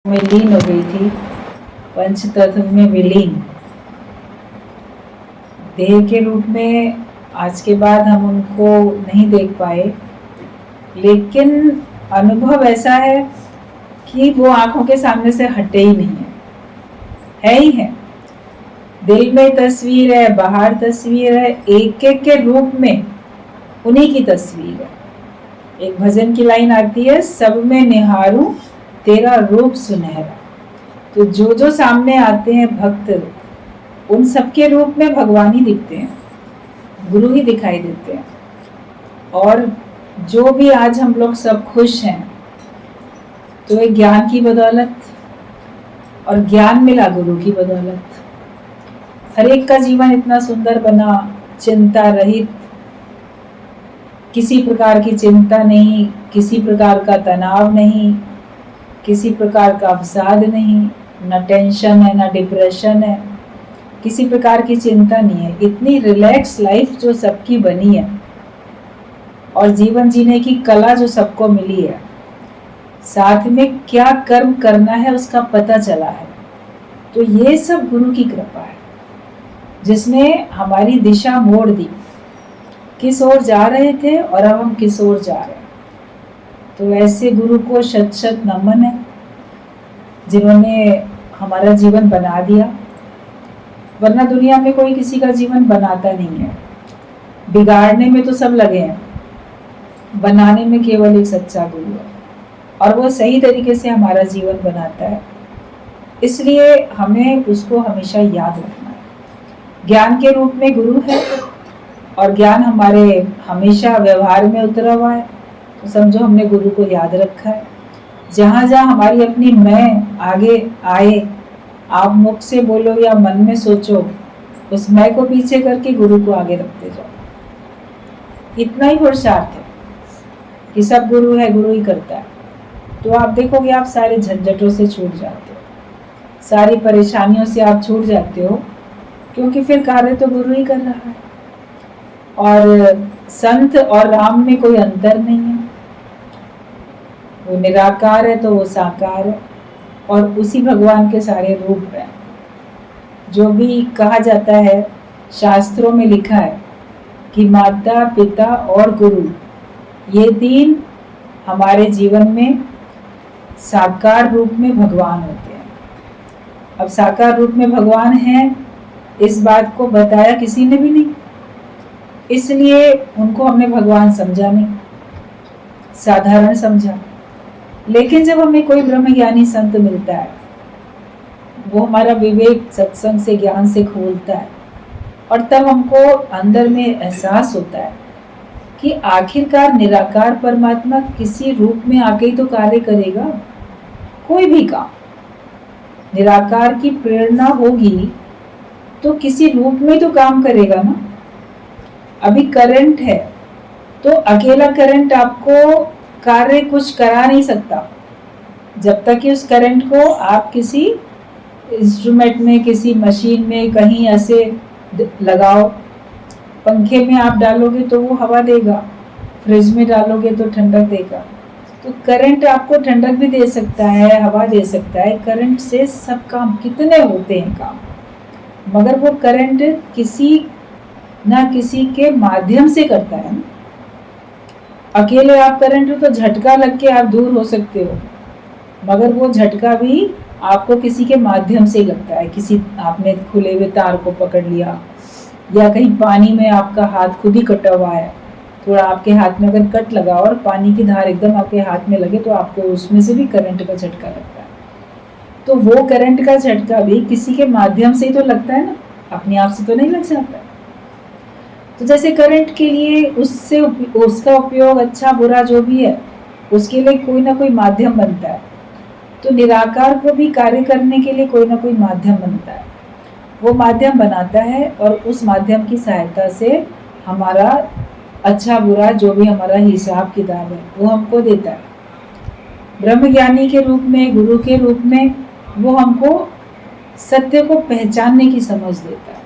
में लीन हो गई थी, पंच तत्व में विलीन। देह के रूप में आज के बाद हम उनको नहीं देख पाए, लेकिन अनुभव ऐसा है कि वो आंखों के सामने से हटे ही नहीं है ही है। दिल में तस्वीर है, बाहर तस्वीर है, एक एक के रूप में उन्हीं की तस्वीर है। एक भजन की लाइन आती है, सब में निहारूं तेरा रूप सुनहरा। तो जो जो सामने आते हैं भक्त, उन सबके रूप में भगवान ही दिखते हैं, गुरु ही दिखाई देते हैं। और जो भी आज हम लोग सब खुश हैं, तो एक ज्ञान की बदौलत, और ज्ञान मिला गुरु की बदौलत। हर एक का जीवन इतना सुंदर बना, चिंता रहित, किसी प्रकार की चिंता नहीं, किसी प्रकार का तनाव नहीं, किसी प्रकार का अवसाद नहीं, ना टेंशन है, ना डिप्रेशन है, किसी प्रकार की चिंता नहीं है। इतनी रिलैक्स लाइफ जो सबकी बनी है, और जीवन जीने की कला जो सबको मिली है, साथ में क्या कर्म करना है उसका पता चला है। तो ये सब गुरु की कृपा है, जिसने हमारी दिशा मोड़ दी। किस ओर जा रहे थे और अब हम किस ओर जा रहे हैं। तो ऐसे गुरु को शत शत नमन है, जिन्होंने हमारा जीवन बना दिया। वरना दुनिया में कोई किसी का जीवन बनाता नहीं है। बिगाड़ने में तो सब लगे हैं, बनाने में केवल एक सच्चा गुरु है, और वो सही तरीके से हमारा जीवन बनाता है। इसलिए हमें उसको हमेशा याद रखना है। ज्ञान के रूप में गुरु है, और ज्ञान हमारे हमेशा व्यवहार में उतरा हुआ है। तो समझो हमने गुरु को याद रखा है। जहाँ जहाँ हमारी अपनी मैं आगे आए, आप मुख से बोलो या मन में सोचो, उस मैं को पीछे करके गुरु को आगे रखते जाओ। इतना ही पुरुषार्थ है कि सब गुरु है, गुरु ही करता है। तो आप देखोगे आप सारे झंझटों से छूट जाते हो, सारी परेशानियों से आप छूट जाते हो, क्योंकि फिर कार्य तो गुरु ही कर रहा है। और संत और राम में कोई अंतर नहीं है। वो निराकार है तो वो साकार है, और उसी भगवान के सारे रूप हैं। जो भी कहा जाता है, शास्त्रों में लिखा है कि माता पिता और गुरु, ये तीन हमारे जीवन में साकार रूप में भगवान होते हैं। अब साकार रूप में भगवान हैं, इस बात को बताया किसी ने भी नहीं, इसलिए उनको हमने भगवान समझा नहीं, साधारण समझा। लेकिन जब हमें कोई ब्रह्मज्ञानी संत मिलता है, वो हमारा विवेक सत्संग से, ज्ञान से खोलता है, और तब हमको अंदर में एहसास होता है कि आखिरकार निराकार परमात्मा किसी रूप में आके ही तो कार्य करेगा। कोई भी काम निराकार की प्रेरणा होगी तो किसी रूप में तो काम करेगा ना। अभी करंट है, तो अकेला करंट आपको कार्य कुछ करा नहीं सकता, जब तक कि उस करंट को आप किसी इंस्ट्रूमेंट में, किसी मशीन में कहीं ऐसे लगाओ। पंखे में आप डालोगे तो वो हवा देगा, फ्रिज में डालोगे तो ठंडक देगा। तो करंट आपको ठंडक भी दे सकता है, हवा दे सकता है। करंट से सब काम कितने होते हैं काम, मगर वो करंट किसी ना किसी के माध्यम से करता है। अकेले आप करंट हो तो झटका लग के आप दूर हो सकते हो, मगर वो झटका भी आपको किसी के माध्यम से लगता है। किसी आपने खुले हुए तार को पकड़ लिया, या कहीं पानी में आपका हाथ खुद ही कटा हुआ है, थोड़ा आपके हाथ में अगर कट लगा और पानी की धार एकदम आपके हाथ में लगे, तो आपको उसमें से भी करंट का झटका लगता है। तो वो करंट का झटका भी किसी के माध्यम से ही तो लगता है ना, अपने आप से तो नहीं लग जाता। तो जैसे करंट के लिए उससे उसका उपयोग अच्छा बुरा जो भी है, उसके लिए कोई ना कोई माध्यम बनता है। तो निराकार को भी कार्य करने के लिए कोई ना कोई माध्यम बनता है। वो माध्यम बनाता है, और उस माध्यम की सहायता से हमारा अच्छा बुरा जो भी हमारा हिसाब किताब है वो हमको देता है। ब्रह्मज्ञानी के रूप में, गुरु के रूप में वो हमको सत्य को पहचानने की समझ देता है।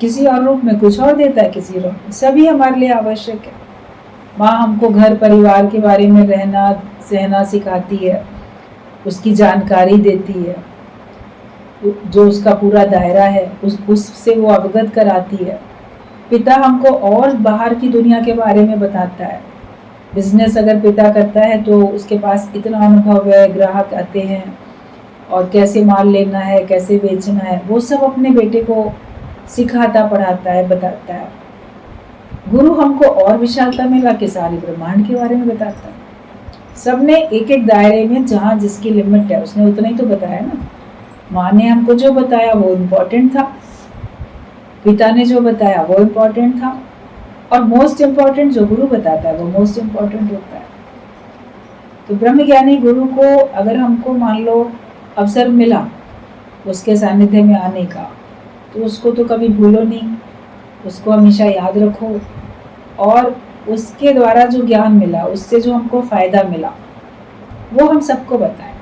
किसी और रूप में कुछ और देता है, किसी रूप में। सभी हमारे लिए आवश्यक है। माँ हमको घर परिवार के बारे में रहना सहना सिखाती है, उसकी जानकारी देती है, जो उसका पूरा दायरा है उससे वो अवगत कराती है। पिता हमको और बाहर की दुनिया के बारे में बताता है। बिजनेस अगर पिता करता है तो उसके पास इतना अनुभव है, ग्राहक आते हैं और कैसे माल लेना है, कैसे बेचना है, वो सब अपने बेटे को सिखाता, पढ़ाता है, बताता है। गुरु हमको और विशालता में लाके सारे ब्रह्मांड के बारे में बताता है। सबने एक एक दायरे में जहाँ जिसकी लिमिट है उसने उतना ही तो बताया ना। माँ ने हमको जो बताया वो इम्पोर्टेंट था, पिता ने जो बताया वो इम्पोर्टेंट था, और मोस्ट इम्पोर्टेंट जो गुरु बताता है वो मोस्ट इम्पोर्टेंट होता है। तो ब्रह्मज्ञानी गुरु को अगर हमको मान लो अवसर मिला उसके सानिध्य में आने का, तो उसको तो कभी भूलो नहीं, उसको हमेशा याद रखो, और उसके द्वारा जो ज्ञान मिला, उससे जो हमको फायदा मिला, वो हम सबको बताएं।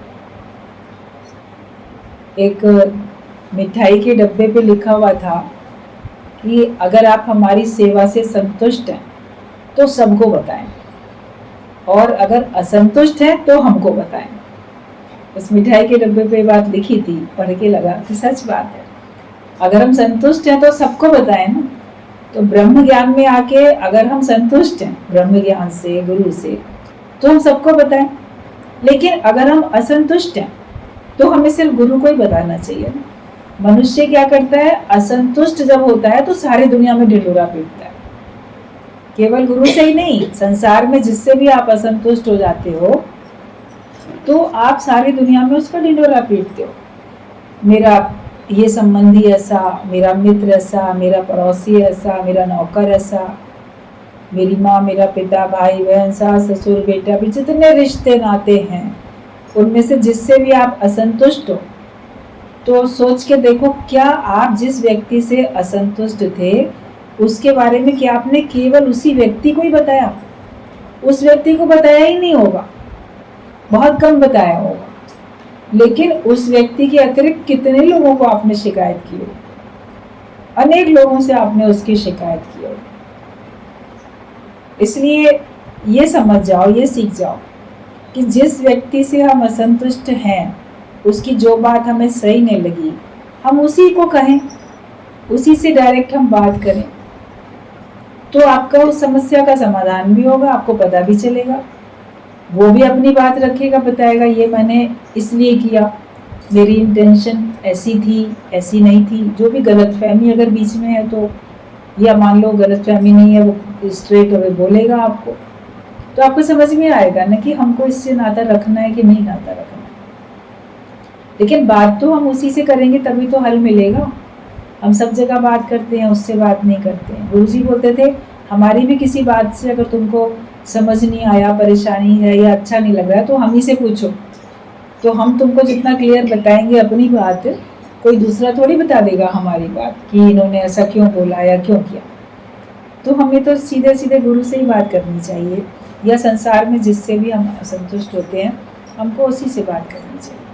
एक मिठाई के डब्बे पे लिखा हुआ था कि अगर आप हमारी सेवा से संतुष्ट हैं तो सबको बताएं, और अगर असंतुष्ट हैं तो हमको बताएं। उस मिठाई के डब्बे पे बात लिखी थी, पढ़ के लगा कि सच बात है। अगर हम संतुष्ट हैं तो सबको बताएं ना। तो ब्रह्म ज्ञान में आके अगर हम संतुष्ट हैं ब्रह्म ज्ञान से, गुरु से, तो हम सबको बताएं। लेकिन अगर हम असंतुष्ट हैं तो हमें सिर्फ गुरु को ही बताना चाहिए ना। मनुष्य क्या करता है, असंतुष्ट जब होता है तो सारी दुनिया में ढिंढोरा पीटता है। केवल गुरु से ही नहीं, संसार में जिससे भी आप असंतुष्ट हो जाते हो तो आप सारी दुनिया में उसका ढिंढोरा पीटते हो। मेरा ये संबंधी ऐसा, मेरा मित्र ऐसा, मेरा पड़ोसी ऐसा, मेरा नौकर ऐसा, मेरी माँ, मेरा पिता, भाई बहन, सास ससुर, बेटा, भी जितने रिश्ते नाते हैं उनमें से जिससे भी आप असंतुष्ट हो, तो सोच के देखो क्या आप जिस व्यक्ति से असंतुष्ट थे उसके बारे में क्या आपने केवल उसी व्यक्ति को ही बताया? उस व्यक्ति को बताया ही नहीं होगा, बहुत कम बताया होगा। लेकिन उस व्यक्ति के अतिरिक्त कितने लोगों को आपने शिकायत की हो, अनेक लोगों से आपने उसकी शिकायत की हो। इसलिए ये समझ जाओ, ये सीख जाओ कि जिस व्यक्ति से हम असंतुष्ट हैं, उसकी जो बात हमें सही नहीं लगी, हम उसी को कहें, उसी से डायरेक्ट हम बात करें, तो आपका उस समस्या का समाधान भी होगा, आपको पता भी चलेगा। वो भी अपनी बात रखेगा, बताएगा ये मैंने इसलिए किया, मेरी इंटेंशन ऐसी थी, ऐसी नहीं थी। जो भी गलतफहमी अगर बीच में है तो, या मान लो गलतफहमी नहीं है, वो स्ट्रेट अवे बोलेगा आपको, तो आपको समझ में आएगा ना कि हमको इससे नाता रखना है कि नहीं नाता रखना है। लेकिन बात तो हम उसी से करेंगे तभी तो हल मिलेगा। हम सब जगह बात करते हैं, उससे बात नहीं करते हैं। गुरुजी बोलते थे हमारी भी किसी बात से अगर तुमको समझ नहीं आया, परेशानी है या अच्छा नहीं लग रहा है तो हम ही से पूछो, तो हम तुमको जितना क्लियर बताएंगे अपनी बात, कोई दूसरा थोड़ी बता देगा हमारी बात कि इन्होंने ऐसा क्यों बोला या क्यों किया। तो हमें तो सीधे सीधे गुरु से ही बात करनी चाहिए, या संसार में जिससे भी हम असंतुष्ट होते हैं हमको उसी से बात करनी चाहिए।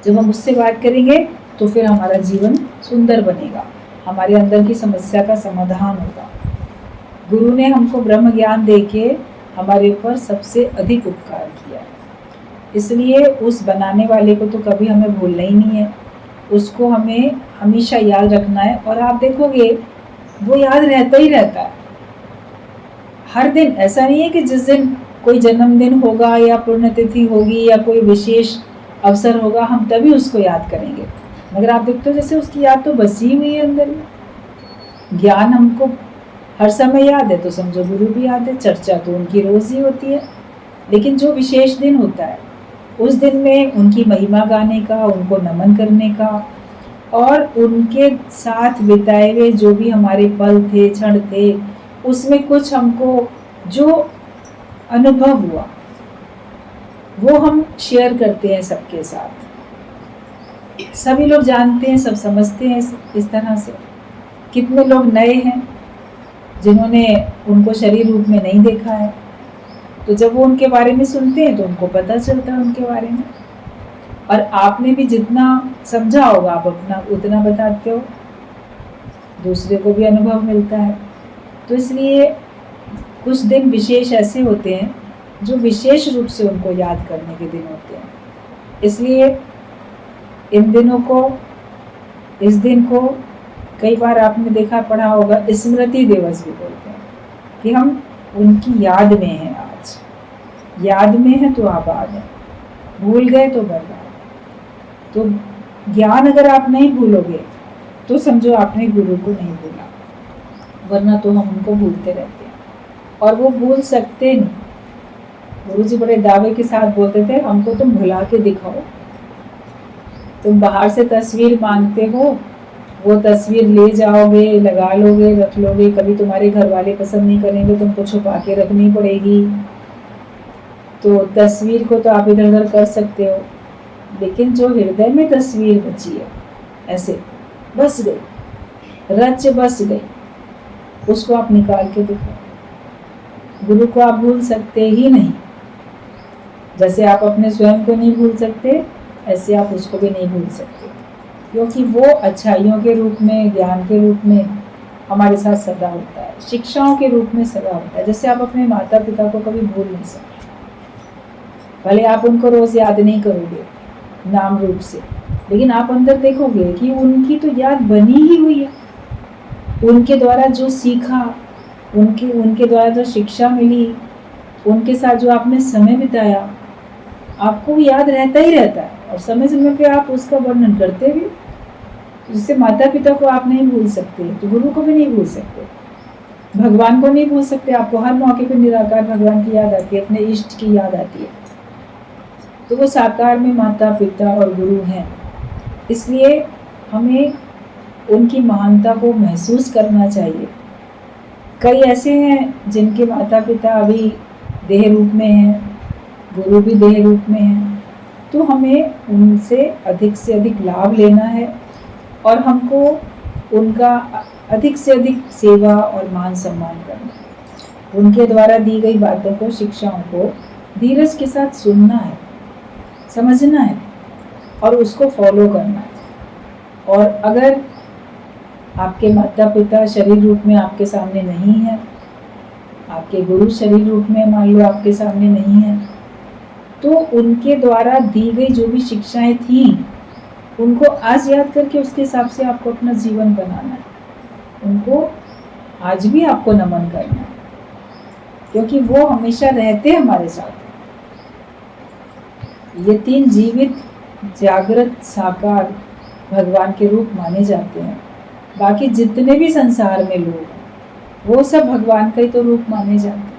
जब हम उससे बात करेंगे तो फिर हमारा जीवन सुंदर बनेगा, हमारे अंदर की समस्या का समाधान होगा। गुरु ने हमको ब्रह्म ज्ञान देके हमारे ऊपर सबसे अधिक उपकार किया है, इसलिए उस बनाने वाले को तो कभी हमें भूलना ही नहीं है, उसको हमें हमेशा याद रखना है। और आप देखोगे वो याद रहता ही रहता है हर दिन। ऐसा नहीं है कि जिस दिन कोई जन्मदिन होगा या पुण्यतिथि होगी या कोई विशेष अवसर होगा हम तभी उसको याद करेंगे, मगर आप देखते हो जैसे उसकी याद तो बसी हुई है अंदर में। ज्ञान हमको हर समय याद है तो समझो गुरु भी याद है, चर्चा तो उनकी रोज ही होती है। लेकिन जो विशेष दिन होता है उस दिन में उनकी महिमा गाने का, उनको नमन करने का, और उनके साथ बिताए हुए जो भी हमारे पल थे, क्षण थे, उसमें कुछ हमको जो अनुभव हुआ वो हम शेयर करते हैं सबके साथ। सभी लोग जानते हैं, सब समझते हैं इस तरह से। कितने लोग नए हैं जिन्होंने उनको शरीर रूप में नहीं देखा है, तो जब वो उनके बारे में सुनते हैं तो उनको पता चलता है उनके बारे में। और आपने भी जितना समझा होगा आप अपना उतना बताते हो, दूसरे को भी अनुभव मिलता है। तो इसलिए कुछ दिन विशेष ऐसे होते हैं जो विशेष रूप से उनको याद करने के दिन होते हैं। इसलिए इस दिन को कई बार आपने देखा पढ़ा होगा, स्मृति दिवस भी बोलते हैं कि हम उनकी याद में हैं। आज याद में है तो आबाद है, भूल गए तो बर्बाद। तो ज्ञान अगर आप नहीं भूलोगे तो समझो आपने गुरु को नहीं भूला, वरना तो हम उनको भूलते रहते हैं और वो भूल सकते नहीं। गुरु जी बड़े दावे के साथ बोलते थे, हमको तुम भुला के दिखाओ। तुम बाहर से तस्वीर मांगते हो, वो तस्वीर ले जाओगे, लगा लोगे, रख लोगे, कभी तुम्हारे घर वाले पसंद नहीं करेंगे, तुमको छुपा के रखनी पड़ेगी। तो तस्वीर को तो आप इधर उधर कर सकते हो, लेकिन जो हृदय में तस्वीर बची है, ऐसे बस गई, रच बस गई, उसको आप निकाल के दिखाओ। गुरु को आप भूल सकते ही नहीं। जैसे आप अपने स्वयं को नहीं भूल सकते, ऐसे आप उसको भी नहीं भूल सकते, क्योंकि वो अच्छाइयों के रूप में, ज्ञान के रूप में हमारे साथ सदा होता है, शिक्षाओं के रूप में सदा होता है। जैसे आप अपने माता पिता को कभी भूल नहीं सकते, भले आप उनको रोज याद नहीं करोगे नाम रूप से, लेकिन आप अंदर देखोगे कि उनकी तो याद बनी ही हुई है। उनके द्वारा जो सीखा, उनके द्वारा जो शिक्षा मिली, उनके साथ जो आपने समय बिताया, आपको याद रहता ही रहता है और समय समय पे आप उसका वर्णन करते भी। जिससे माता पिता को आप नहीं भूल सकते तो गुरु को भी नहीं भूल सकते, भगवान को नहीं भूल सकते। आपको हर मौके पे निराकार भगवान की याद आती है, अपने इष्ट की याद आती है। तो वो साकार में माता पिता और गुरु हैं, इसलिए हमें उनकी महानता को महसूस करना चाहिए। कई ऐसे हैं जिनके माता पिता अभी देह रूप में हैं, गुरु भी देह रूप में हैं, तो हमें उनसे से अधिक लाभ लेना है और हमको उनका अधिक से अधिक सेवा और मान सम्मान करना है। उनके द्वारा दी गई बातों को, शिक्षाओं को धीरज के साथ सुनना है, समझना है और उसको फॉलो करना है। और अगर आपके माता पिता शरीर रूप में आपके सामने नहीं है, आपके गुरु शरीर रूप में मान लो आपके सामने नहीं है, तो उनके द्वारा दी गई जो भी शिक्षाएं थी उनको आज याद करके उसके हिसाब से आपको अपना जीवन बनाना है। उनको आज भी आपको नमन करना है, क्योंकि वो हमेशा रहते हैं हमारे साथ। ये तीन जीवित, जागृत, साकार भगवान के रूप माने जाते हैं। बाकी जितने भी संसार में लोग हैं वो सब भगवान का ही तो रूप माने जाते हैं।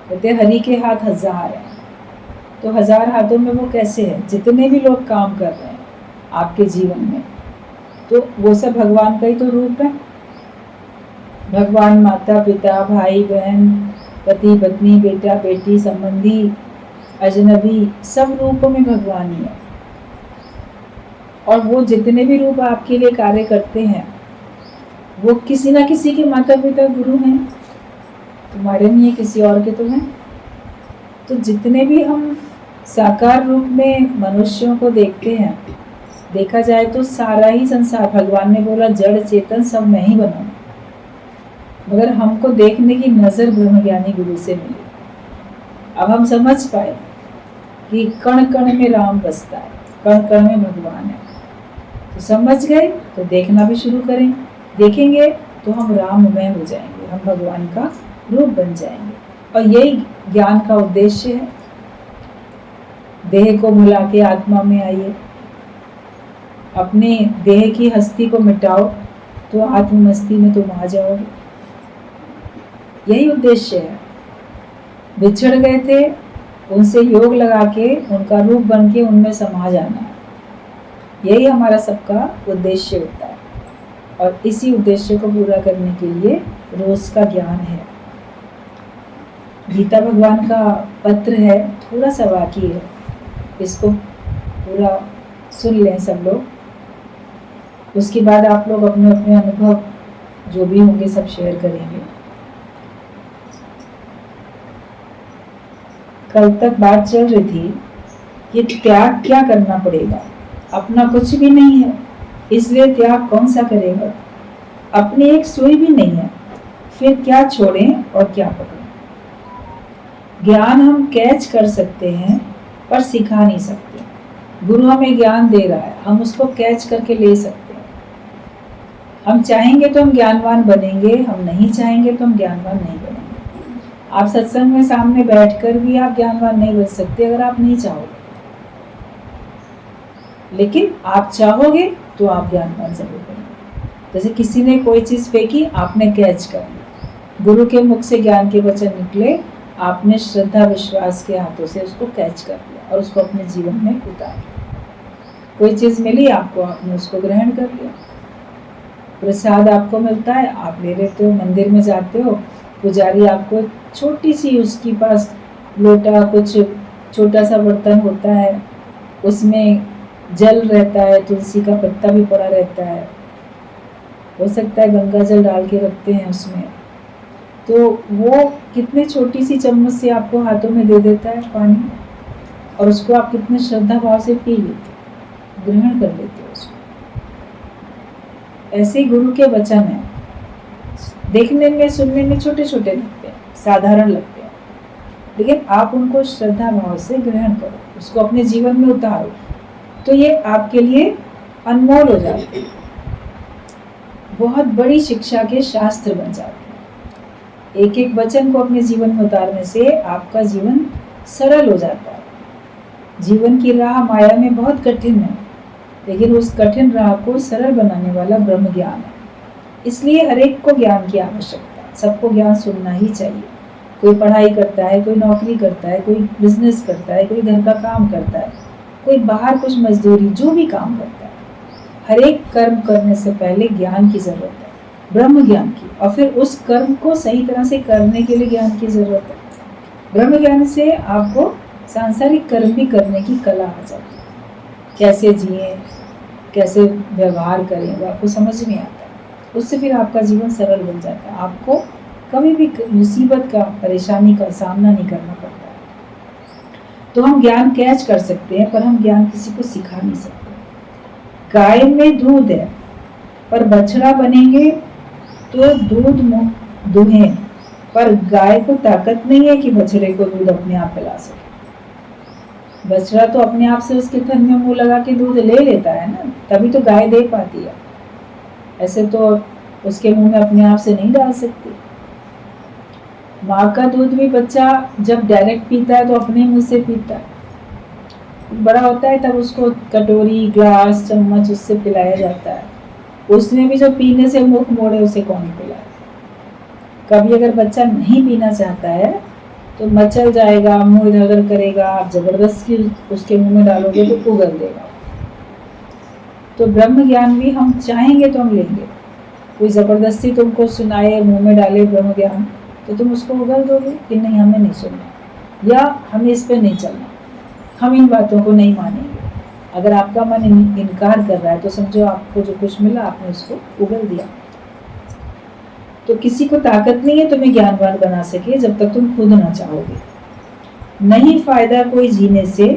कहते हरि के हाथ 1000 हैं, तो 1000 हाथों में वो कैसे है? जितने भी लोग काम कर रहे हैं आपके जीवन में, तो वो सब भगवान का ही तो रूप है। भगवान माता पिता, भाई बहन, पति पत्नी, बेटा बेटी, संबंधी, अजनबी, सब रूपों में भगवान ही है। और वो जितने भी रूप आपके लिए कार्य करते हैं वो किसी ना किसी के माता पिता गुरु हैं, तुम्हारे नहीं है, किसी और के तो हैं। तो जितने भी हम साकार रूप में मनुष्यों को देखते हैं, देखा जाए तो सारा ही संसार, भगवान ने बोला जड़ चेतन सब मैं ही बनाऊं, मगर हमको देखने की नजर ब्रह्मज्ञानी गुरु से मिली। अब हम समझ पाए कि कण कण में राम बसता है, कण कण में भगवान है। तो समझ गए तो देखना भी शुरू करें, देखेंगे तो हम राममय हो जाएंगे, हम भगवान का रूप बन जाएंगे। और यही ज्ञान का उद्देश्य है। देह को भुला के आत्मा में आइए, अपने देह की हस्ती को मिटाओ तो आत्ममस्ती में तुम आ जाओगे। यही उद्देश्य है। बिछड़ गए थे, उनसे योग लगा के उनका रूप बन के उनमें समा जाना, यही हमारा सबका उद्देश्य होता है। और इसी उद्देश्य को पूरा करने के लिए रोज का ज्ञान है। गीता भगवान का पत्र है, थोड़ा सा बाकी है, इसको पूरा सुन लें सब लोग। उसके बाद आप लोग अपने अपने अनुभव जो भी होंगे सब शेयर करेंगे। कल तक बात चल रही थी कि त्याग क्या करना पड़ेगा। अपना कुछ भी नहीं है, इसलिए त्याग कौन सा करेगा। अपनी एक सुई भी नहीं है, फिर क्या छोड़ें और क्या पकड़ें। ज्ञान हम कैच कर सकते हैं पर सिखा नहीं सकते। गुरु हमें ज्ञान दे रहा है, हम उसको कैच करके ले सकते हैं। हम चाहेंगे तो हम ज्ञानवान बनेंगे, हम नहीं चाहेंगे तो हम ज्ञानवान नहीं बनेंगे। आप सत्संग में सामने बैठकर भी आप ज्ञानवान नहीं बन सकते अगर आप नहीं चाहोगे, लेकिन आप चाहोगे तो आप ज्ञानवान जरूर बनेंगे। जैसे किसी ने कोई चीज फेंकी, आपने कैच कर ली, गुरु के मुख से ज्ञान के वचन निकले, आपने श्रद्धा विश्वास के हाथों से उसको कैच कर लिया और उसको अपने जीवन में उतार लिया। कोई चीज मिली आपको, आपने उसको ग्रहण कर लिया। प्रसाद आपको मिलता है, आप ले लेते हो। मंदिर में जाते हो, पुजारी आपको छोटी सी, उसके पास लोटा, कुछ छोटा सा बर्तन होता है, उसमें जल रहता है, तुलसी का पत्ता भी पड़ा रहता है, हो सकता है गंगा जल डाल के रखते हैं उसमें। तो वो कितने छोटी सी चम्मच से आपको हाथों में दे देता है पानी, और उसको आप कितने श्रद्धा भाव से पी लेते हो, ग्रहण कर लेते हो उसको। ऐसे गुरु के वचन है, देखने में सुनने में छोटे छोटे लगते हैं, साधारण लगते हैं, लेकिन आप उनको श्रद्धा भाव से ग्रहण करो, उसको अपने जीवन में उतारो, तो ये आपके लिए अनमोल हो जाते हैं, बहुत बड़ी शिक्षा के शास्त्र बन जाते हैं। एक एक वचन को अपने जीवन में उतारने से आपका जीवन सरल हो जाता है। जीवन की राह माया में बहुत कठिन है, लेकिन उस कठिन राह को सरल बनाने वाला ब्रह्म ज्ञान है। इसलिए हर एक को ज्ञान की आवश्यकता है, सबको ज्ञान सुनना ही चाहिए। कोई पढ़ाई करता है, कोई नौकरी करता है, कोई बिजनेस करता है, कोई घर का काम करता है, कोई बाहर कुछ मजदूरी, जो भी काम करता है, हर एक कर्म करने से पहले ज्ञान की जरूरत है, ब्रह्म ज्ञान की, और फिर उस कर्म को सही तरह से करने के लिए ज्ञान की जरूरत है। ब्रह्म ज्ञान से आपको सांसारिक कर्म भी करने की कला आ जाती है, कैसे जिए, कैसे व्यवहार करें, वो आपको समझ में आता है। उससे फिर आपका जीवन सरल बन जाता है, आपको कभी भी मुसीबत का, परेशानी का सामना नहीं करना पड़ता है। तो हम ज्ञान कैच कर सकते हैं, पर हम ज्ञान किसी को सिखा नहीं सकते। गाय में दूध है, पर बछड़ा बनेंगे तो दूध दूहें, पर गाय को ताकत नहीं है कि बछड़े को दूध अपने आप पिला सके। बछड़ा तो अपने आप से उसके थन में मुंह लगा के दूध ले लेता है ना, तभी तो गाय दे पाती है, ऐसे तो उसके मुंह में अपने आप से नहीं डाल सकती। माँ का दूध भी बच्चा जब डायरेक्ट पीता है तो अपने मुंह से पीता है, बड़ा होता है तब उसको कटोरी, ग्लास, चम्मच उससे पिलाया जाता है। उसमें भी जो पीने से मुख मोड़े उसे कौन पिलाए। कभी अगर बच्चा नहीं पीना चाहता है तो मचल जाएगा, मुंह इधर उधर करेगा, आप जबरदस्ती उसके मुंह में डालोगे तो उगल देगा। तो ब्रह्म ज्ञान भी हम चाहेंगे तो हम लेंगे, कोई जबरदस्ती तुमको सुनाए, मुंह में डाले ब्रह्म ज्ञान, तो तुम उसको उगल दोगे कि नहीं, हमें नहीं सुनना, या हमें इस पे नहीं चलना, हम इन बातों को नहीं मानेंगे। अगर आपका मन इनकार कर रहा है तो समझो आपको जो कुछ मिला आपने उसको उगल दिया। तो किसी को ताकत नहीं है तुम्हें ज्ञानवान बना सके जब तक तुम खुद ना चाहोगे। नहीं फायदा कोई जीने से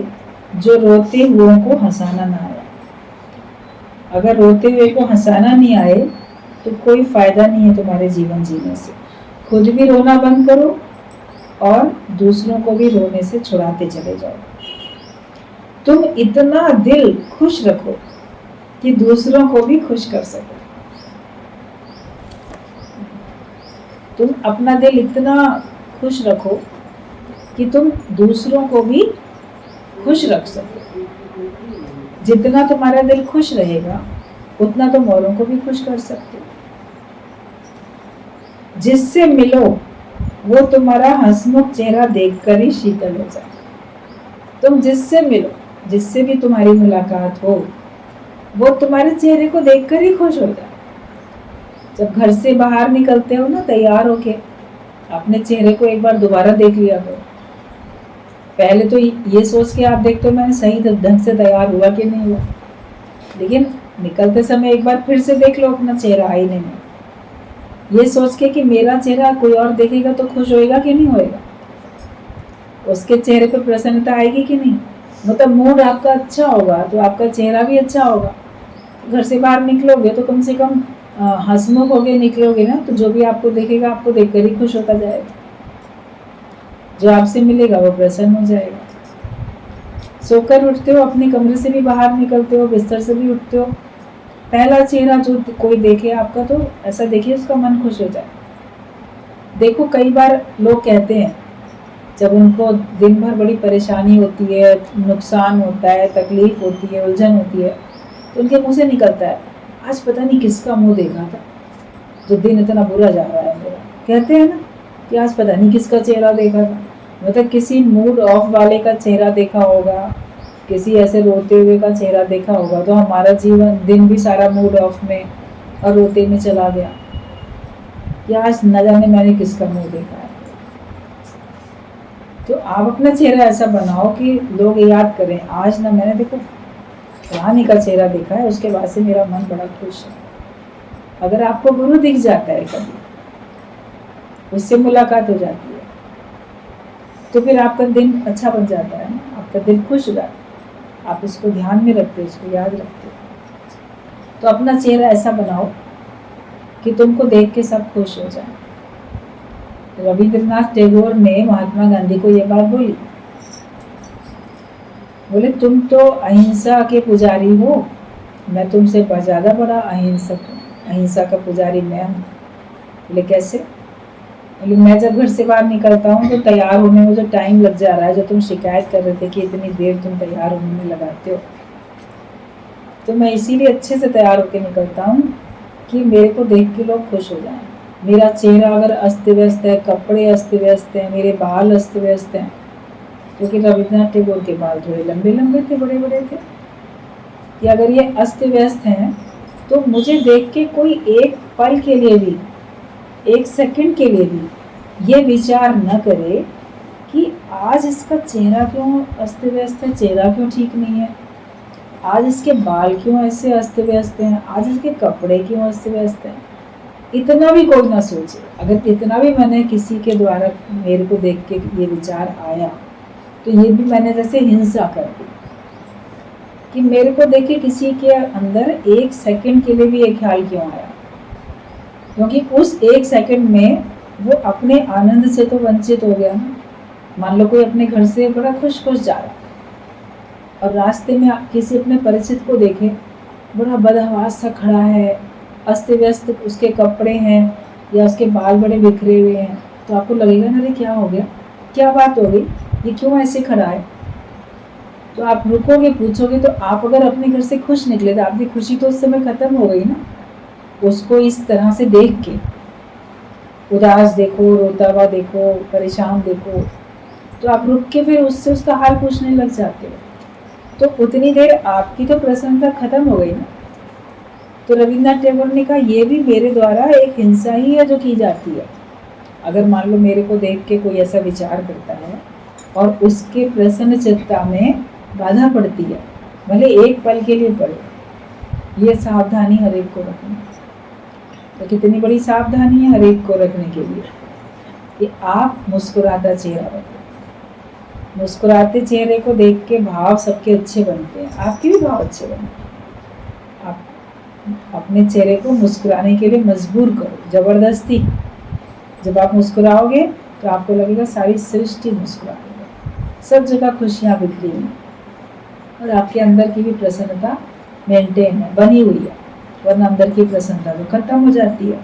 जो रोते हुए को हंसाना ना आए। अगर रोते हुए को हंसाना नहीं आए तो कोई फायदा नहीं है तुम्हारे जीवन जीने से। खुद भी रोना बंद करो और दूसरों को भी रोने से छुड़ाते चले जाओ। तुम इतना दिल खुश रखो कि दूसरों को भी खुश कर सको। तुम अपना दिल इतना खुश रखो कि तुम दूसरों को भी खुश रख सको। जितना तुम्हारा दिल खुश रहेगा उतना तुम औरों को भी खुश कर सकते हो। जिससे मिलो वो तुम्हारा हंसमुख चेहरा देखकर ही शीतल हो जाए। तुम जिससे मिलो, जिससे भी तुम्हारी मुलाकात हो, वो तुम्हारे चेहरे को देखकर ही खुश हो जाए। जब घर से बाहर निकलते हो ना तैयार होके, अपने चेहरे को एक बार दोबारा देख लिया करो। पहले तो ये सोच के आप देखते हो मैंने सही ढंग से तैयार हुआ कि नहीं हुआ, लेकिन निकलते समय एक बार फिर से देख लो अपना चेहरा आईने में, ये सोच के कि मेरा चेहरा कोई और देखेगा तो खुश होएगा कि नहीं होएगा, उसके चेहरे पर प्रसन्नता आएगी कि नहीं। मतलब मूड आपका अच्छा होगा तो आपका चेहरा भी अच्छा होगा। घर से बाहर निकलोगे तो कम से कम हंसमुख होके निकलोगे ना, तो जो भी आपको देखेगा आपको देखकर ही खुश होता जाएगा। जो आपसे मिलेगा वो प्रसन्न हो जाएगा। सोकर उठते हो, अपने कमरे से भी बाहर निकलते हो, बिस्तर से भी उठते हो, पहला चेहरा जो कोई देखे आपका तो ऐसा देखिए उसका मन खुश हो जाए। देखो कई बार लोग कहते हैं जब उनको दिन भर बड़ी परेशानी होती है, नुकसान होता है, तकलीफ होती है, उलझन होती है, तो उनके मुंह से निकलता है आज पता नहीं किसका मुंह देखा था जो दिन इतना बुरा जा रहा है मेरा। कहते हैं ना कि आज पता नहीं किसका चेहरा देखा था, मतलब किसी मूड ऑफ वाले का चेहरा देखा होगा, किसी ऐसे रोते हुए का चेहरा देखा होगा, तो हमारा जीवन दिन भी सारा मूड ऑफ में और रोते में चला गया कि आज न जाने मैंने किसका मुंह देखा है। तो आप अपना चेहरा ऐसा बनाओ कि लोग याद करें आज ना मैंने देखो रानी का चेहरा देखा है, उसके बाद से मेरा मन बड़ा खुश है। अगर आपको गुरु दिख जाता है कभी, उससे मुलाकात हो जाती है, तो फिर आपका दिन अच्छा बन जाता है ना, आपका दिल खुश हो जाता है, आप इसको ध्यान में रखते हो, इसको याद रखते हो। तो अपना चेहरा ऐसा बनाओ कि तुमको देख के सब खुश हो जाए। रविंद्रनाथ टैगोर ने महात्मा गांधी को ये बात बोली, बोले तुम तो अहिंसा के पुजारी हो, मैं तुमसे ज़्यादा बड़ा अहिंसक हूँ, अहिंसा का पुजारी मैं हूँ। बोले कैसे? बोले मैं जब घर से बाहर निकलता हूँ तो तैयार होने में जो टाइम लग जा रहा है, जो तुम शिकायत कर रहे थे कि इतनी देर तुम तैयार होने में लगाते हो, तो मैं इसीलिए अच्छे से तैयार होकर निकलता हूँ कि मेरे को देख के लोग खुश हो जाएं। मेरा चेहरा अगर अस्त व्यस्त है, कपड़े अस्त व्यस्त हैं, मेरे बाल अस्त व्यस्त हैं, क्योंकि रविन्द्रनाथ टैगोर के बाल थोड़े लंबे लंबे थे, बड़े बड़े थे, कि अगर ये अस्त व्यस्त हैं तो मुझे देख के कोई एक पल के लिए भी, एक सेकंड के लिए भी ये विचार न करे कि आज इसका चेहरा क्यों अस्त व्यस्त है, चेहरा क्यों ठीक नहीं है, आज इसके बाल क्यों ऐसे अस्त व्यस्त हैं, आज इसके कपड़े क्यों अस्त व्यस्त हैं। इतना भी कोई ना सोचे। अगर इतना भी मैंने किसी के द्वारा मेरे को देख के ये विचार आया, तो ये भी मैंने जैसे हिंसा कर दी कि मेरे को देख के किसी के अंदर एक सेकंड के लिए भी ये ख्याल क्यों आया, क्योंकि उस एक सेकंड में वो अपने आनंद से तो वंचित हो गया ना। मान लो कोई अपने घर से बड़ा खुश खुश जा रहा है और रास्ते में किसी अपने परिचित को देखे बड़ा बदहवास सा खड़ा है, अस्त व्यस्त उसके कपड़े हैं या उसके बाल बड़े बिखरे हुए हैं, तो आपको लगेगा ना अरे क्या हो गया, क्या बात हो गई, ये क्यों ऐसे खड़ा है। तो आप रुकोगे, पूछोगे, तो आप अगर अपने घर से खुश निकले तो आपकी खुशी तो उस समय खत्म हो गई ना। उसको इस तरह से देख के उदास देखो, रोता हुआ देखो, परेशान देखो, तो आप रुक के फिर उससे उसका हाल पूछने लग जाते हो, तो उतनी देर आपकी तो प्रसन्नता खत्म हो गई ना। तो रविन्द्रनाथ टैगोर ने कहा ये भी मेरे द्वारा एक हिंसा ही है जो की जाती है। अगर मान लो मेरे को देख के कोई ऐसा विचार करता है और उसके प्रसन्न चित्ता में बाधा पड़ती है, भले एक पल के लिए पड़े, ये सावधानी हर एक को रखनी। तो कितनी बड़ी सावधानी है हर एक को रखने के लिए कि आप मुस्कुराता चेहरा रखें। मुस्कुराते चेहरे को देख के भाव सबके अच्छे बनते हैं, आपके भी भाव अच्छे बनते हैं। आप अपने चेहरे को मुस्कुराने के लिए मजबूर करो, जबरदस्ती। जब आप मुस्कुराओगे तो आपको लगेगा सारी सृष्टि मुस्कुरा रही है, सब जगह खुशियाँ बिखरी हुई और आपके अंदर की भी प्रसन्नता मेंटेन है, बनी हुई है, वरना अंदर की प्रसन्नता तो खत्म हो जाती है।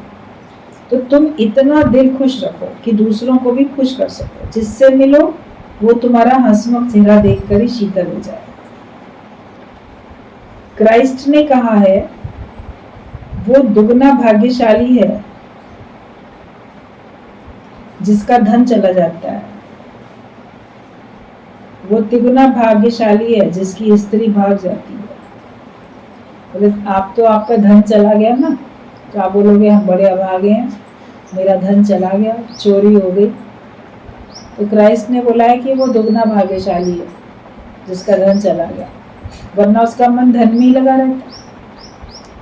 तो तुम इतना दिल खुश रखो कि दूसरों को भी खुश कर सको, जिससे मिलो वो तुम्हारा हंसमुख चेहरा देखकर ही शीतल हो जाए। क्राइस्ट ने कहा है वो दुगना भाग्यशाली है जिसका धन चला जाता है, वो तिगुना भाग्यशाली है जिसकी स्त्री भाग जाती है। बोले आप तो आपका धन चला गया ना, तो आप बोलोगे हम बड़े अभागे हैं, मेरा धन चला गया, चोरी हो गई। तो क्राइस्ट ने बोला है कि वो दुगना भाग्यशाली है जिसका धन चला गया, वरना उसका मन धन में ही लगा रहता।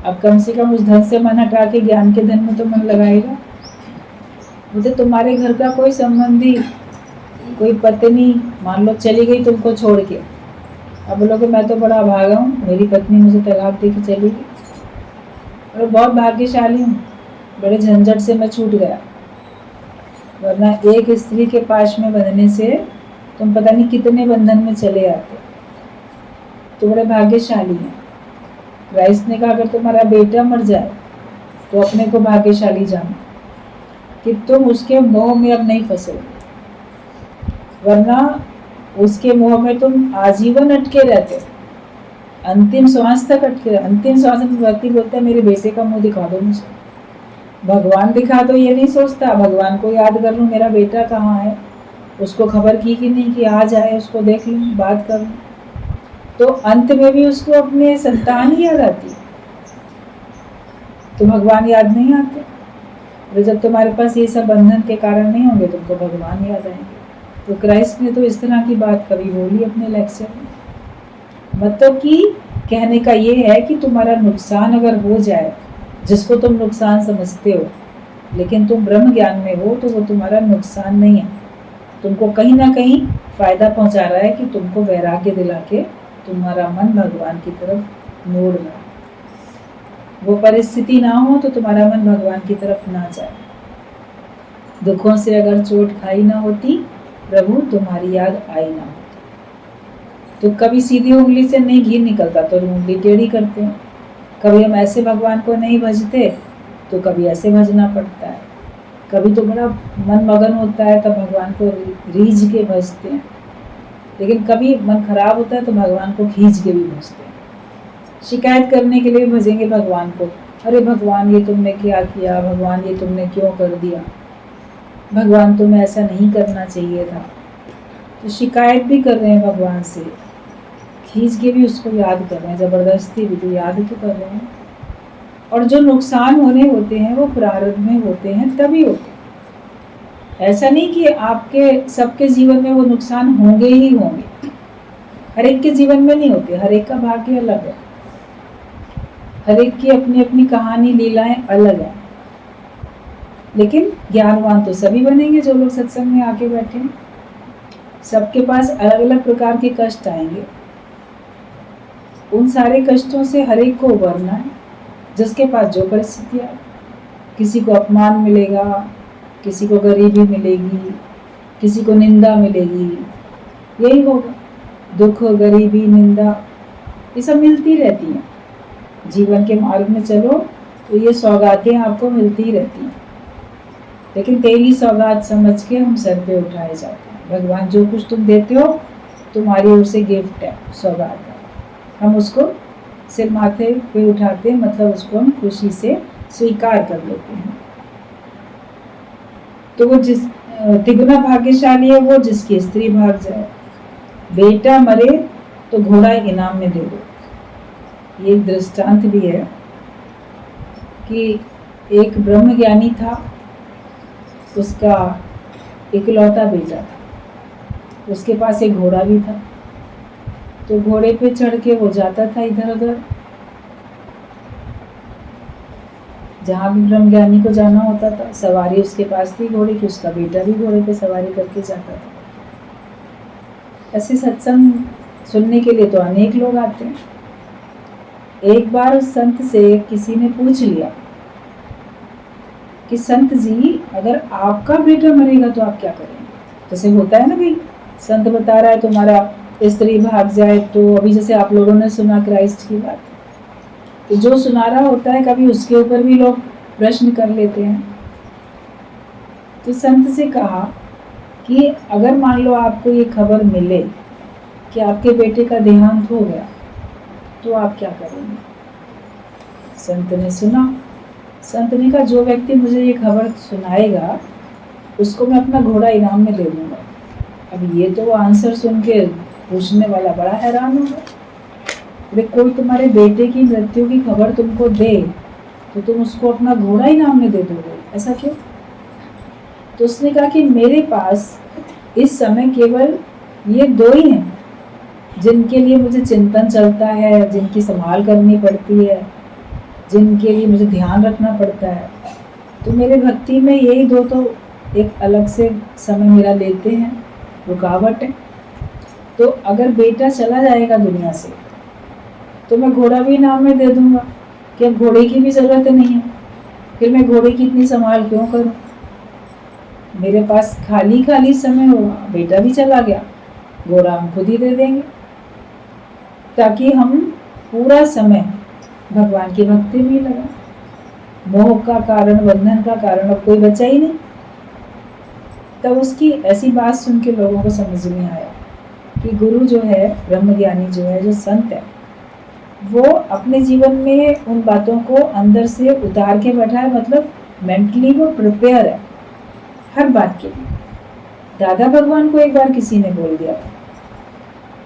अब कम से कम उस धन से मन हटा के ज्ञान के धन में तो मन लगाएगा। मुझे तुम्हारे घर का कोई संबंधी, कोई पत्नी मान लो चली गई तुमको छोड़ के, अब बोलोगे मैं तो बड़ा भागा हूँ, मेरी पत्नी मुझे तलाक दे के चली गई, और बहुत भाग्यशाली हूँ, बड़े झंझट से मैं छूट गया। वरना एक स्त्री के पास में बंधने से तुम पता नहीं कितने बंधन में चले आते। तो बड़े भाग्यशाली हैं। क्राइस्ट ने कहा अगर तुम्हारा बेटा मर जाए तो अपने को भाग्यशाली जानो कि तुम उसके मोह में अब नहीं फंसोगे, वरना उसके मोह में तुम आजीवन अटके रहते, अंतिम श्वास तक अटके। अंतिम श्वास में व्यक्ति बोलता है मेरे बेटे का मुंह दिखा दो मुझे, भगवान दिखा दो ये नहीं सोचता, भगवान को याद कर लूँ मेरा बेटा कहाँ है, उसको खबर की कि नहीं कि आ जाए, उसको देख लूँ, बात कर लूँ। तो अंत में भी उसको अपने संतान ही याद आती है, तो भगवान याद नहीं आते। और जब तुम्हारे पास ये सब बंधन के कारण नहीं होंगे तुमको भगवान याद आएंगे। तो क्राइस्ट ने तो इस तरह की बात कभी बोली अपने लेक्चर में। मतलब कि कहने का ये है कि तुम्हारा नुकसान अगर हो जाए, जिसको तुम नुकसान समझते हो, लेकिन तुम ब्रह्म ज्ञान में हो, तो वो तुम्हारा नुकसान नहीं है, तुमको कहीं ना कहीं फायदा पहुंचा रहा है कि तुमको वैराग्य दिला के तुम्हारा मन भगवान की तरफ मोड़ रहा है। वो परिस्थिति ना हो तो तुम्हारा मन भगवान की तरफ ना जाए। दुखों से अगर चोट खाई ना होती, प्रभु तुम्हारी याद आई ना होती। तो कभी सीधी उंगली से नहीं घी निकलता तो उंगली टेढ़ी करते हैं। कभी हम ऐसे भगवान को नहीं भजते तो कभी ऐसे भजना पड़ता है। कभी तो बड़ा मन मगन होता है तब भगवान को रीझ के भजते हैं, लेकिन कभी मन खराब होता है तो भगवान को खींच के भी भजते हैं। शिकायत करने के लिए भजेंगे भगवान को, अरे भगवान ये तुमने क्या किया, भगवान ये तुमने क्यों कर दिया, भगवान तुम्हें ऐसा नहीं करना चाहिए था। तो शिकायत भी कर रहे हैं भगवान से, खींच के भी उसको याद कर रहे हैं, ज़बरदस्ती भी तो याद तो कर रहे हैं। और जो नुकसान होने होते हैं वो प्रारब्ध में होते हैं, तभी होते हैं। ऐसा नहीं कि आपके सबके जीवन में वो नुकसान होंगे ही होंगे, हर एक के जीवन में नहीं होते, हर एक का भाग्य अलग है, हर एक की अपनी अपनी कहानी लीलाएं अलग है। लेकिन ज्ञानवान तो सभी बनेंगे जो लोग सत्संग में आके बैठे हैं। सबके पास अलग अलग प्रकार के कष्ट आएंगे, उन सारे कष्टों से हर एक को उबरना है, जिसके पास जो परिस्थितियाँ। किसी को अपमान मिलेगा, किसी को गरीबी मिलेगी, किसी को निंदा मिलेगी, यही होगा। दुख, गरीबी, निंदा ये सब मिलती रहती हैं। जीवन के मार्ग में चलो तो ये सौगातें आपको मिलती ही रहती हैं, लेकिन तेरी सौगात समझ के हम सर पे उठाए जाते हैं। भगवान जो कुछ तुम देते हो तुम्हारी ओर से गिफ्ट है, सौगात है, हम उसको सिर माथे पे उठाते हैं, मतलब उसको हम खुशी से स्वीकार कर लेते हैं। तो वो जिस तिगुना भाग्यशाली है वो जिसकी स्त्री भाग जाए। बेटा मरे तो घोड़ा इनाम में दे दो। ये एक दृष्टांत भी है कि एक ब्रह्म ज्ञानी था, उसका इकलौता बेटा था, उसके पास एक घोड़ा भी था। तो घोड़े पे चढ़ के वो जाता था इधर उधर, जहाँ भी ब्रह्म ज्ञानी को जाना होता था। सवारी उसके पास थी घोड़े की, उसका बेटा भी घोड़े पे सवारी करके जाता था। ऐसे सत्संग सुनने के लिए तो अनेक लोग आते हैं। एक बार उस संत से किसी ने पूछ लिया कि संत जी अगर आपका बेटा मरेगा तो आप क्या करेंगे। जैसे होता है ना भाई, संत बता रहा है तुम्हारा स्त्री भाग जाए, तो अभी जैसे आप लोगों ने सुना क्राइस्ट की बात, तो जो सुना रहा होता है कभी उसके ऊपर भी लोग प्रश्न कर लेते हैं। तो संत से कहा कि अगर मान लो आपको ये खबर मिले कि आपके बेटे का देहांत हो गया तो आप क्या करेंगे। संत ने सुना, संत ने कहा जो व्यक्ति मुझे ये खबर सुनाएगा उसको मैं अपना घोड़ा इनाम में दे दूंगा। अब ये तो आंसर सुन के पूछने वाला बड़ा हैरान होगा, अरे कोई तुम्हारे बेटे की मृत्यु की खबर तुमको दे तो तुम उसको अपना घोड़ा इनाम में दे दोगे, ऐसा क्यों। तो उसने कहा कि मेरे पास इस समय केवल ये दो ही हैं जिनके लिए मुझे चिंतन चलता है, जिनकी संभाल करनी पड़ती है, जिनके लिए मुझे ध्यान रखना पड़ता है। तो मेरे भक्ति में यही दो तो एक अलग से समय मेरा लेते हैं, रुकावट है। तो अगर बेटा चला जाएगा दुनिया से तो मैं घोड़ा भी इनाम में दे दूंगा कि अब घोड़े की भी ज़रूरत नहीं है, फिर मैं घोड़े की इतनी संभाल क्यों करूं। मेरे पास खाली खाली समय होगा, बेटा भी चला गया, घोड़ा हम खुद ही दे देंगे। ताकि हम पूरा समय भगवान की भक्ति में लगा। मोह का कारण, बंधन का कारण अब कोई बचा ही नहीं। तब उसकी ऐसी बात सुन के लोगों को समझ में आया कि गुरु जो है, ब्रह्मज्ञानी जो है, जो संत है, वो अपने जीवन में उन बातों को अंदर से उतार के बैठा है, मतलब मेंटली वो प्रिपेयर है हर बात के लिए। दादा भगवान को एक बार किसी ने बोल दिया था,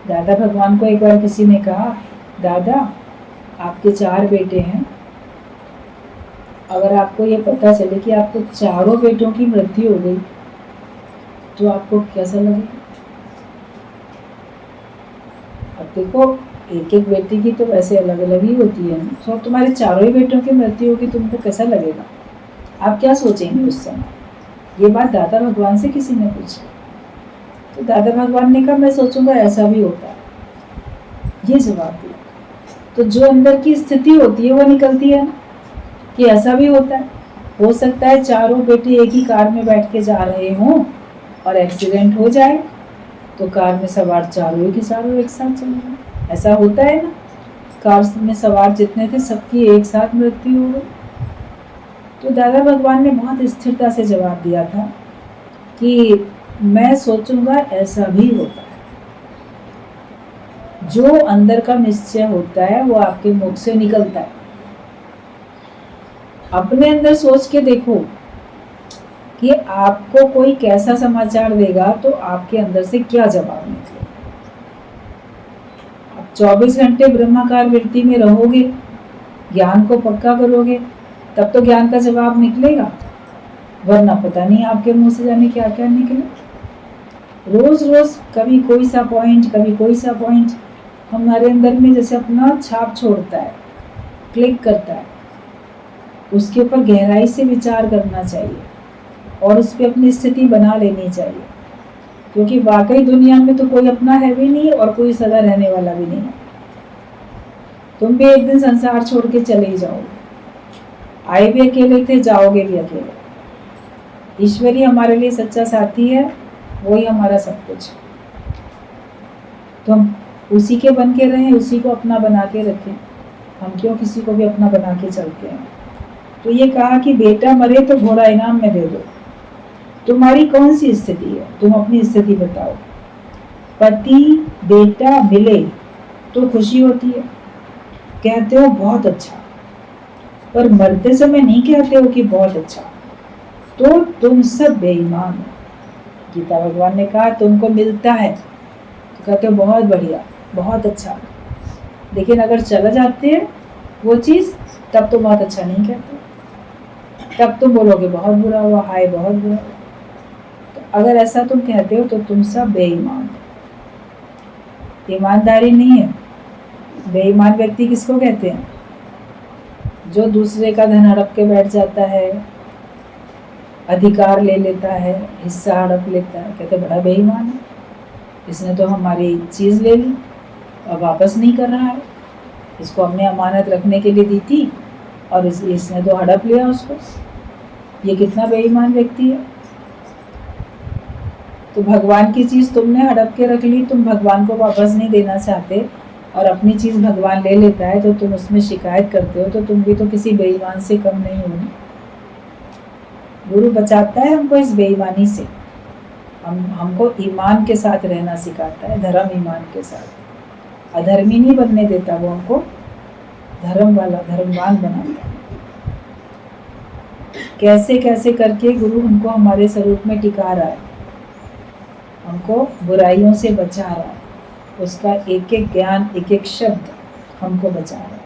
दादा भगवान को एक बार किसी ने कहा, दादा आपके 4 बेटे हैं, अगर आपको ये पता चले कि आपको चारों बेटों की मृत्यु हो गई तो आपको कैसा लगेगा? अब देखो, एक एक बेटी की तो वैसे अलग अलग ही होती है, तो तुम्हारे चारों ही बेटों की मृत्यु होगी, तुमको कैसा लगेगा? आप क्या सोचेंगे उस समय? ये बात दादा भगवान से किसी ने पूछी तो दादा भगवान ने कहा, मैं सोचूंगा ऐसा भी होता है। ये जवाब दिया। तो जो अंदर की स्थिति होती है वो निकलती है ना, कि ऐसा भी होता है। हो सकता है चारों बेटे एक ही कार में बैठ के जा रहे हों और एक्सीडेंट हो जाए तो कार में सवार चारों के चारों एक साथ चले गए। ऐसा होता है ना, कार में सवार जितने थे सबकी एक साथ मृत्यु हो गई। तो दादा भगवान ने बहुत स्थिरता से जवाब दिया था कि मैं सोचूंगा ऐसा भी होता है। जो अंदर का निश्चय होता है वो आपके मुख से निकलता है। अपने अंदर सोच के देखो कि आपको कोई कैसा समाचार देगा तो आपके अंदर से क्या जवाब निकलेगा। आप 24 घंटे ब्रह्माकार वृत्ति में रहोगे, ज्ञान को पक्का करोगे, तब तो ज्ञान का जवाब निकलेगा, वरना पता नहीं आपके मुंह से जाने क्या क्या निकले। रोज रोज कभी कोई सा पॉइंट, कभी कोई सा पॉइंट हमारे अंदर में जैसे अपना छाप छोड़ता है, क्लिक करता है। उसके ऊपर गहराई से विचार करना चाहिए और उस पर अपनी स्थिति बना लेनी चाहिए, क्योंकि वाकई दुनिया में तो कोई अपना है भी नहीं और कोई सदा रहने वाला भी नहीं है। तुम भी एक दिन संसार छोड़ के चले ही जाओगे। आए भी अकेले थे, जाओगे भी अकेले। ईश्वर ही हमारे लिए सच्चा साथी है, वही हमारा सब कुछ है। तो हम उसी के बन के रहें, उसी को अपना बना के रखें। हम क्यों किसी को भी अपना बना के चलते हैं? तो ये कहा कि बेटा मरे तो घोड़ा इनाम में दे दो। तुम्हारी कौन सी स्थिति है? तुम अपनी स्थिति बताओ। पति बेटा मिले तो खुशी होती है, कहते हो बहुत अच्छा, पर मरते समय नहीं कहते हो कि बहुत अच्छा, तो तुम सब बेईमान हो। गीता भगवान ने कहा तुमको मिलता है तो कहते हो बहुत बढ़िया, बहुत अच्छा, लेकिन अगर चला जाते हैं वो चीज़ तब तो बहुत अच्छा नहीं कहते, तब तुम बोलोगे बहुत बुरा हुआ, हाय बहुत बुरा हुआ। तो अगर ऐसा तुम कहते हो तो तुम सब बेईमान हो। ईमानदारी नहीं है। बेईमान व्यक्ति किसको कहते हैं? जो दूसरे का धन हड़प के बैठ जाता है, अधिकार ले लेता है, हिस्सा हड़प लेता है, कहते बड़ा बेईमान है, इसने तो हमारी चीज़ ले ली और वापस नहीं कर रहा है। इसको हमने अमानत रखने के लिए दी थी और इसने तो हड़प लिया उसको। ये कितना बेईमान व्यक्ति है। तो भगवान की चीज़ तुमने हड़प के रख ली, तुम भगवान को वापस नहीं देना चाहते और अपनी चीज़ भगवान ले लेता है तो तुम उसमें शिकायत करते हो, तो तुम भी तो किसी बेईमान से कम नहीं हो ना। गुरु बचाता है हमको इस बेईमानी से, हमको ईमान के साथ रहना सिखाता है, धर्म ईमान के साथ। अधर्मी नहीं बनने देता, वो हमको धर्म वाला, धर्मवान बनाता है। कैसे कैसे करके गुरु हमको हमारे स्वरूप में टिका रहा है, हमको बुराइयों से बचा रहा है, उसका एक एक ज्ञान, एक एक शब्द हमको बचा रहा है।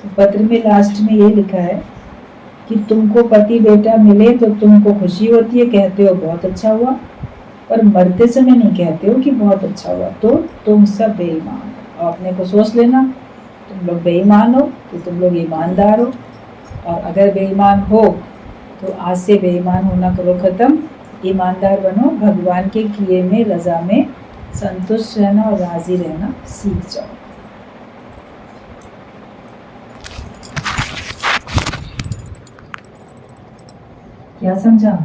तो पत्र में लास्ट में ये लिखा है कि तुमको पति बेटा मिले तो तुमको खुशी होती है, कहते हो बहुत अच्छा हुआ, पर मरते समय नहीं कहते हो कि बहुत अच्छा हुआ, तो तुम सब बेईमान हो। और अपने को सोच लेना, तुम लोग बेईमान हो तो तुम लोग ईमानदार हो, और अगर बेईमान हो तो आज से बेईमान होना करो खत्म, ईमानदार बनो, भगवान के किए में रजा में संतुष्ट रहना और राजी रहना सीख जाओ। क्या समझा?